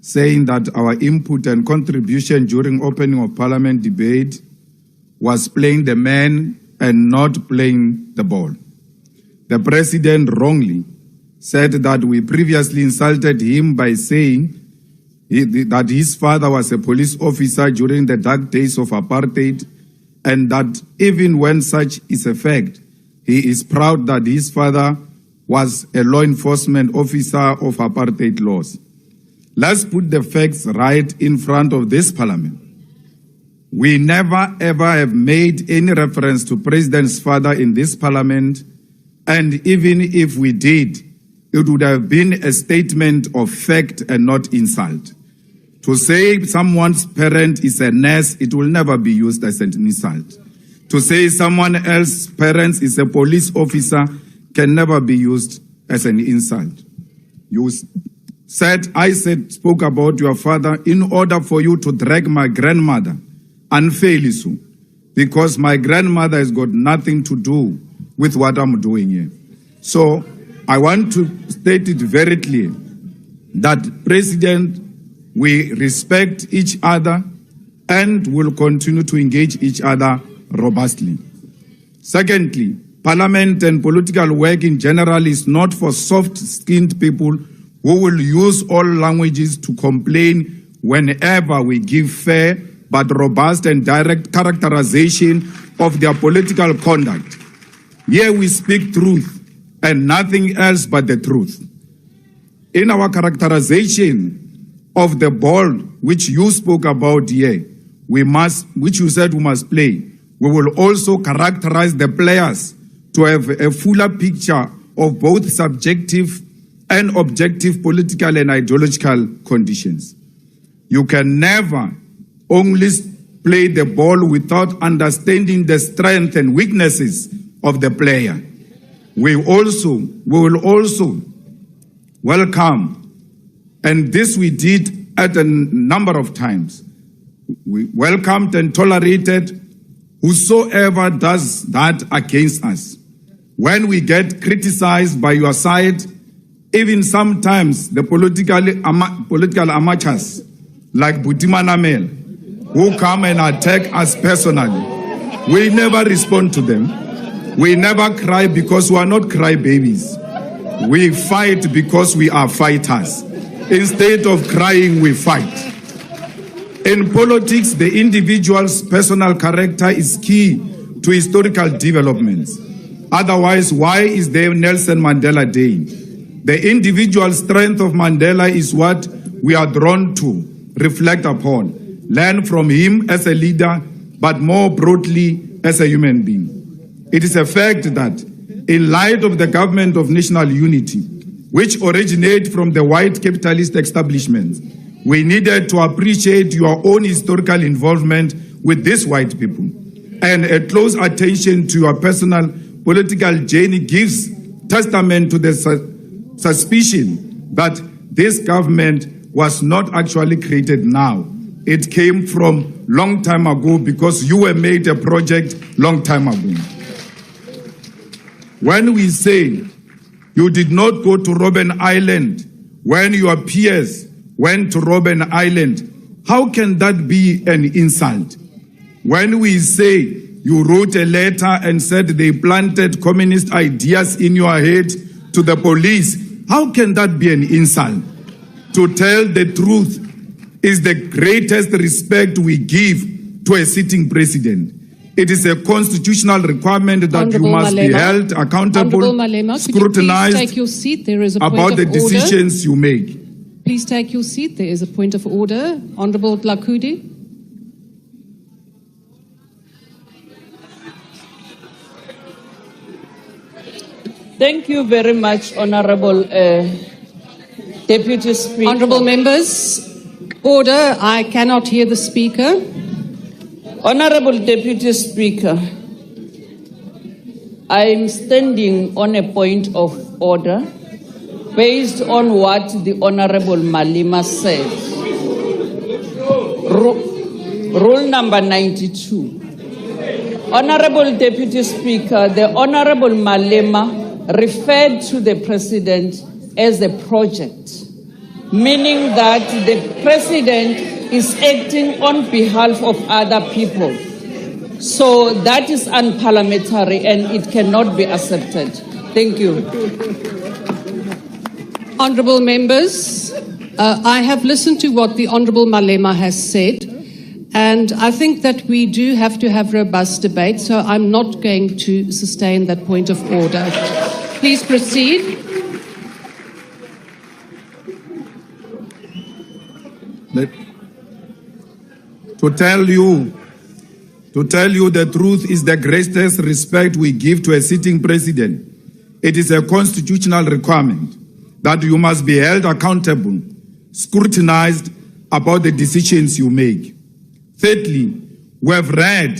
saying that our input and contribution during opening of Parliament debate was playing the man and not playing the ball. The President wrongly said that we previously insulted him by saying that his father was a police officer during the dark days of apartheid, and that even when such is a fact, he is proud that his father was a law enforcement officer of apartheid laws. Let's put the facts right in front of this Parliament. We never ever have made any reference to President's father in this Parliament, and even if we did, it would have been a statement of fact and not insult. To say someone's parent is a nurse, it will never be used as an insult. To say someone else's parent is a police officer can never be used as an insult. I spoke about your father in order for you to drag my grandmother unfairly so, because my grandmother has got nothing to do with what I'm doing here. So I want to state it very clear that, President, we respect each other and will continue to engage each other robustly. Secondly, Parliament and political work in general is not for soft-skinned people who will use all languages to complain whenever we give fair but robust and direct characterization of their political conduct. Here we speak truth and nothing else but the truth. In our characterization of the ball which you spoke about here, which you said we must play, we will also characterize the players to have a fuller picture of both subjective and objective political and ideological conditions. You can never only play the ball without understanding the strengths and weaknesses of the player. We will also welcome, and this we did at a number of times, we welcomed and tolerated whosoever does that against us. When we get criticized by your side, even sometimes the political amateurs like Butima Namel, who come and attack us personally, we never respond to them. We never cry because we are not crybabies. We fight because we are fighters. Instead of crying, we fight. In politics, the individual's personal character is key to historical developments. Otherwise, why is there Nelson Mandela Day? The individual strength of Mandela is what we are drawn to reflect upon, learn from him as a leader, but more broadly as a human being. It is a fact that in light of the government of national unity, which originates from the white capitalist establishment, we needed to appreciate your own historical involvement with these white people. And a close attention to your personal political journey gives testament to the suspicion that this government was not actually created now. It came from long time ago because you were made a project long time ago. When we say you did not go to Robben Island when your peers went to Robben Island, how can that be an insult? When we say you wrote a letter and said they planted communist ideas in your head to the police, how can that be an insult? To tell the truth is the greatest respect we give to a sitting president. It is a constitutional requirement that Honorable you must Malema, be held accountable, Malema, scrutinized take your seat? There is a about the decisions you make. Please take your seat. There is a point of order. Honorable Dlakudi. Thank you very much, Honorable Deputy Speaker. Honorable members, order. I cannot hear the speaker. Honorable Deputy Speaker, I am standing on a point of order based on what the Honorable Malema said. Rule number 92. Honorable Deputy Speaker, the Honorable Malema referred to the President as a project. meaning that the president is acting on behalf of other people. So that is unparliamentary and it cannot be accepted. Thank you. Honourable members, I have listened to what the Honourable Malema has said, and I think that we do have to have robust debate, so I'm not going to sustain that point of order. Please proceed. To tell you the truth is the greatest respect we give to a sitting president. It is a constitutional requirement that you must be held accountable, scrutinized about the decisions you make. Thirdly, we have read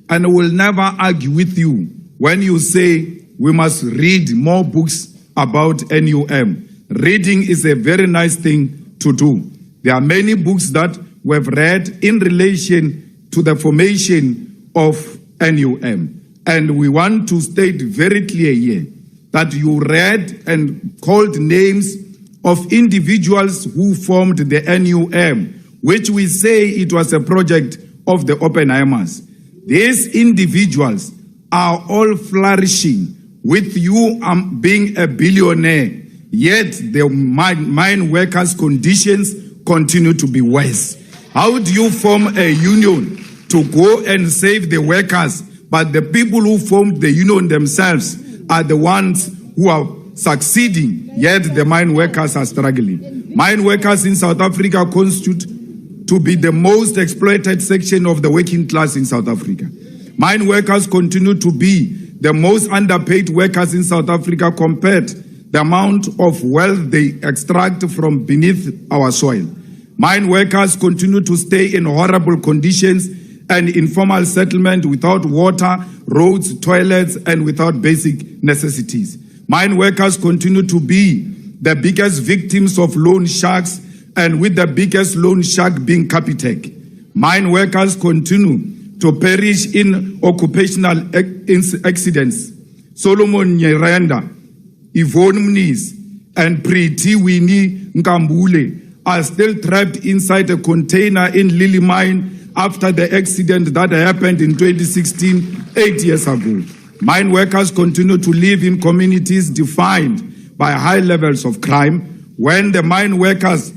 and will never argue with you when you say we must read more books about NUM. Reading is a very nice thing to do. There are many books that we have read in relation to the formation of NUM. And we want to state very clear here that you read and called names of individuals who formed the NUM, which we say it was a project of the Oppenheimers. These individuals are all flourishing with you being a billionaire, yet the mine workers' conditions continue to be worse. How do you form a union to go and save the workers, but the people who formed the union themselves are the ones who are succeeding, yet the mine workers are struggling? Mine workers in South Africa constitute to be the most exploited section of the working class in South Africa. Mine workers continue to be the most underpaid workers in South Africa compared to the amount of wealth they extract from beneath our soil. Mine workers continue to stay in horrible conditions and informal settlement without water, roads, toilets, and without basic necessities. Mine workers continue to be the biggest victims of loan sharks, and with the biggest loan shark being Capitec. Mine workers continue to perish in occupational accidents. Solomon Nyerenda, Yvonne Mniz, and Priti Winnie Nkambule are still trapped inside a container in Lily Mine after the accident that happened in 2016, 8 years ago. Mine workers continue to live in communities defined by high levels of crime. When the mine workers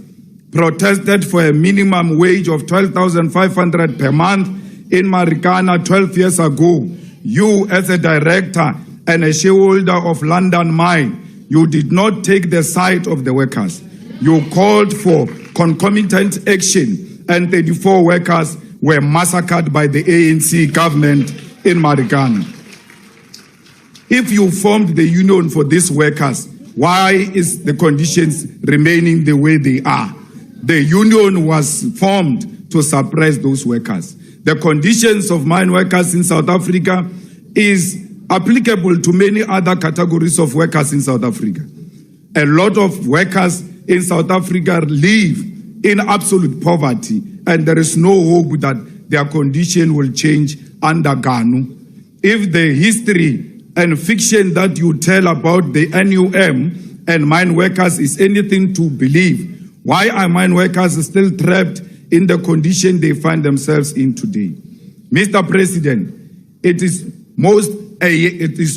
protested for a minimum wage of 12,500 per month in Marikana 12 years ago, you as a director and a shareholder of London Mine, you did not take the side of the workers. You called for concomitant action, and 34 workers were massacred by the ANC government in Marikana. If you formed the union for these workers, why is the conditions remaining the way they are? The union was formed to suppress those workers. The conditions of mine workers in South Africa is applicable to many other categories of workers in South Africa. A lot of workers in South Africa live in absolute poverty, and there is no hope that their condition will change under GANU. If the history and fiction that you tell about the NUM and mine workers is anything to believe, why are mine workers still trapped in the condition they find themselves in today? Mr. President, it is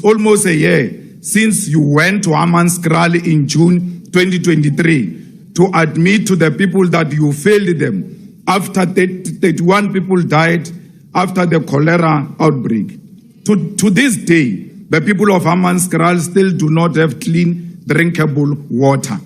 almost a year since you went to Hammanskraal in June 2023 to admit to the people that you failed them after 31 people died after the cholera outbreak. To this day, the people of Hammanskraal still do not have clean, drinkable water.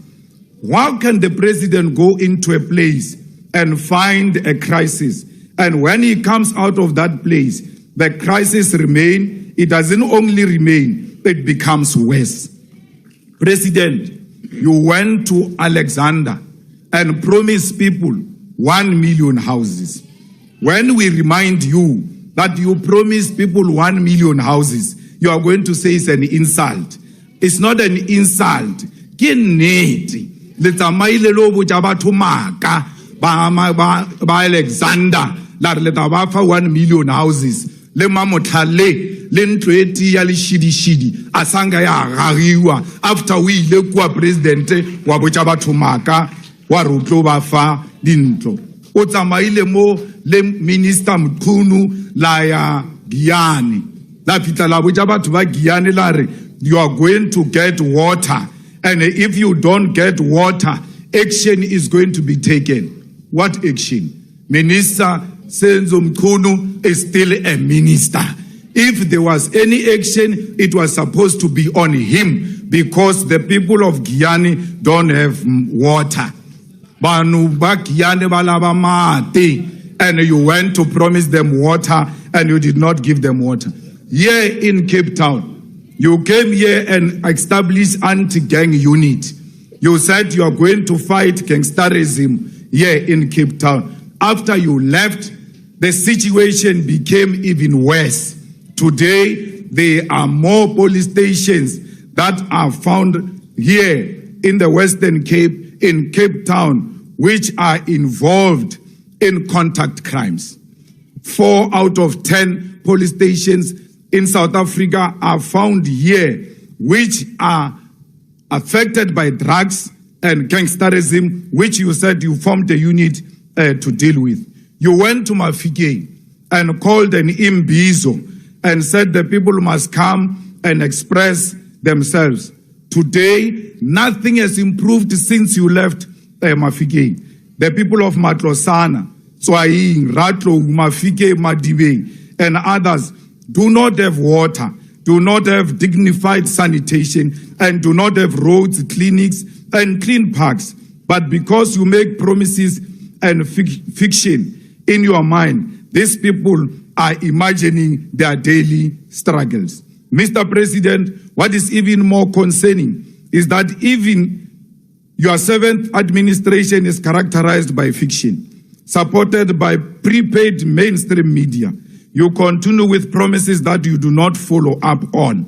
How can the president go into a place and find a crisis, and when he comes out of that place, the crisis remains? It doesn't only remain, it becomes worse. President, you went to Alexander and promised people 1 million houses. When we remind you that you promised people 1 million houses, you are going to say it's an insult. It's not an insult. Alexander, la 1 million houses. Le mamotale, lentweti ya shidi asanga ya gariwa after we le kwa president wa bochabatumaka wa re o tlo ba fa dintlo. O tsamaile mo le minister Mkhunu la ya Giyani. La fitla la botsa batho ba Giyani la re, you are going to get water, and if you don't get water, action is going to be taken. What action? Minister Senzo Mkhunu is still a minister. If there was any action, it was supposed to be on him, because the people of Giyani don't have water. Banu ba Giyani ba laba mate, and you went to promise them water and you did not give them water. Here in Cape Town, you came here and established anti-gang unit. You said you are going to fight gangsterism here in Cape Town. After you left, the situation became even worse. Today, there are more police stations that are found here in the Western Cape, in Cape Town, which are involved in contact crimes. 4 out of 10 police stations in South Africa are found here, which are affected by drugs and gangsterism, which you said you formed a unit to deal with. You went to Mafike and called an imbizo and said the people must come and express themselves. Today, nothing has improved since you left Mafike. The people of Matlosana, Swahili, Ratlo, Mafike, Madibeng, and others do not have water, do not have dignified sanitation, and do not have roads, clinics, and clean parks. But because you make promises and fiction in your mind, these people are imagining their daily struggles. Mr. President, what is even more concerning is that even your 7th administration is characterized by fiction, supported by prepaid mainstream media. You continue with promises that you do not follow up on.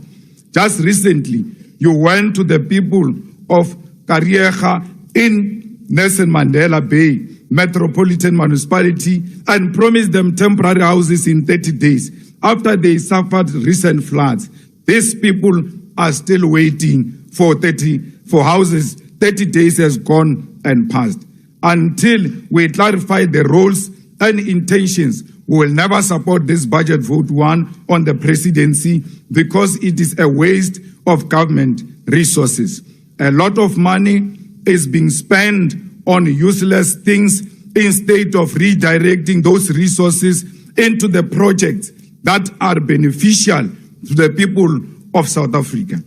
Just recently, you went to the people of Kariega in Nelson Mandela Bay Metropolitan Municipality and promised them temporary houses in 30 days after they suffered recent floods. These people are still waiting for houses. 30 days has gone and passed. Until we clarify the roles and intentions, we will never support this budget vote 1 on the presidency, because it is a waste of government resources. A lot of money is being spent on useless things instead of redirecting those resources into the projects that are beneficial to the people of South Africa.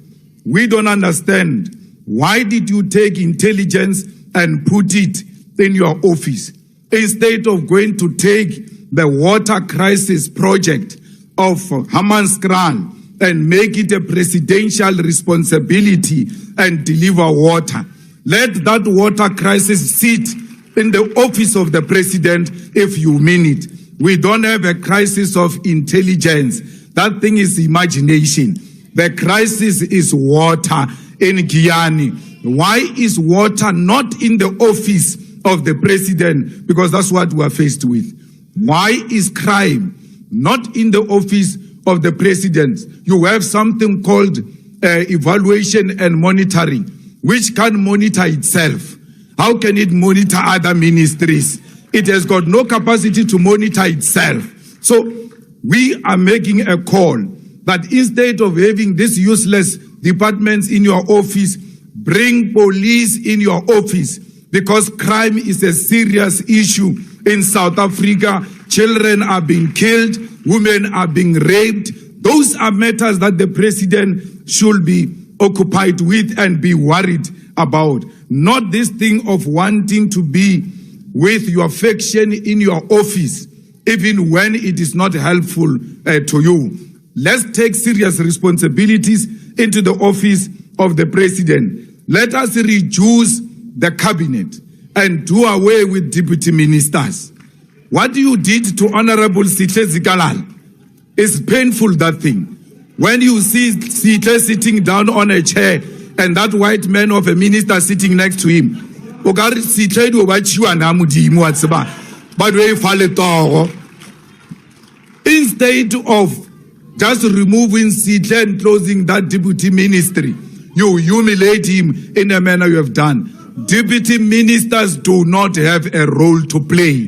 We don't understand, why did you take intelligence and put it in your office instead of going to take the water crisis project of Hammanskraal and make it a presidential responsibility and deliver water? Let that water crisis sit in the office of the president if you mean it. We don't have a crisis of intelligence. That thing is imagination. The crisis is water in Giyani. Why is water not in the office of the president? Because that's what we are faced with. Why is crime not in the office of the president? You have something called evaluation and monitoring, which can monitor itself. How can it monitor other ministries? It has got no capacity to monitor itself. So we are making a call that instead of having these useless departments in your office, bring police in your office, because crime is a serious issue in South Africa. Children are being killed, women are being raped. Those are matters that the president should be occupied with and be worried about. Not this thing of wanting to be with your faction in your office, even when it is not helpful to you. Let's take serious responsibilities into the office of the president. Let us reduce the cabinet and do away with deputy ministers. What you did to Honorable Sihle Zikalala is painful, that thing. When you see Sihle sitting down on a chair and that white man of a minister sitting next to him, instead of just removing Sihle and closing that deputy ministry, you humiliate him in a manner you have done. Deputy ministers do not have a role to play.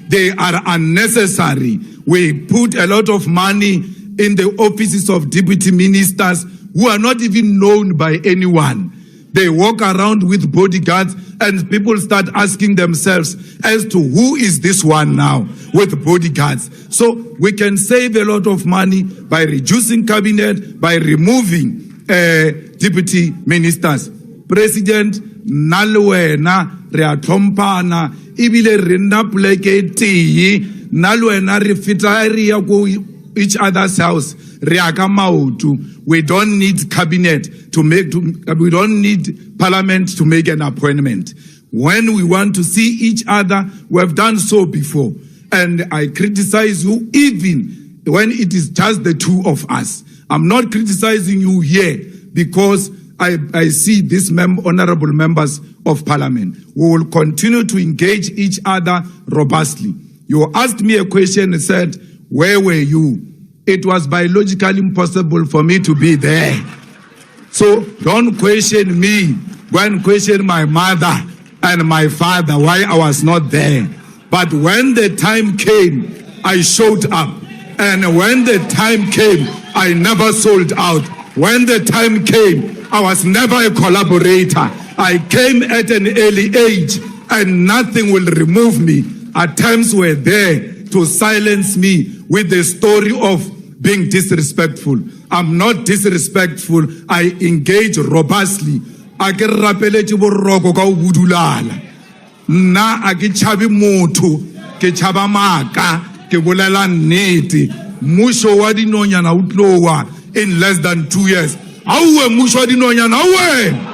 They are unnecessary. We put a lot of money in the offices of deputy ministers who are not even known by anyone. They walk around with bodyguards and people start asking themselves as to who is this one now with bodyguards. So we can save a lot of money by reducing cabinet, by removing deputy ministers. President, nalwena reatompana ibile rinda pleke ti nalwena refitaria go each other's house. We don't need cabinet we don't need parliament to make an appointment. When we want to see each other, we have done so before. And I criticize you even when it is just the two of us. I'm not criticizing you here because I see these honorable members of parliament. We will continue to engage each other robustly. You asked me a question and said, where were you? It was biologically impossible for me to be there. So don't question me. Go and question my mother and my father why I was not there. But when the time came, I showed up. And when the time came, I never sold out. When the time came, I was never a collaborator. I came at an early age and nothing will remove me. Attempts were there to silence me with the story of being disrespectful. I'm not disrespectful. I engage robustly. Na akichabi mutu, ke chaba maka, ke bolela nnete. Musho wa dinonya na utlowa in less than 2 years. Auwe musho wa dinonya na auwe.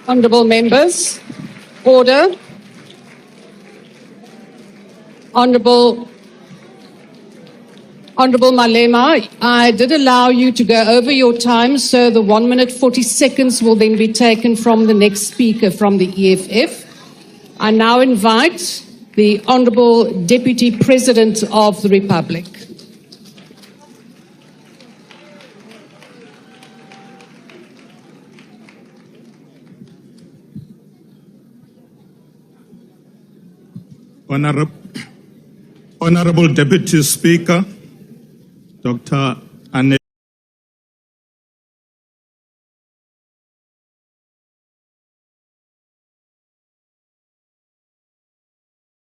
Honourable members, order. Honourable Malema, I did allow you to go over your time, so the 1 minute 40 seconds will then be taken from the next speaker from the EFF. I now invite the Honourable Deputy President of the Republic. Honorable Deputy Speaker, Dr.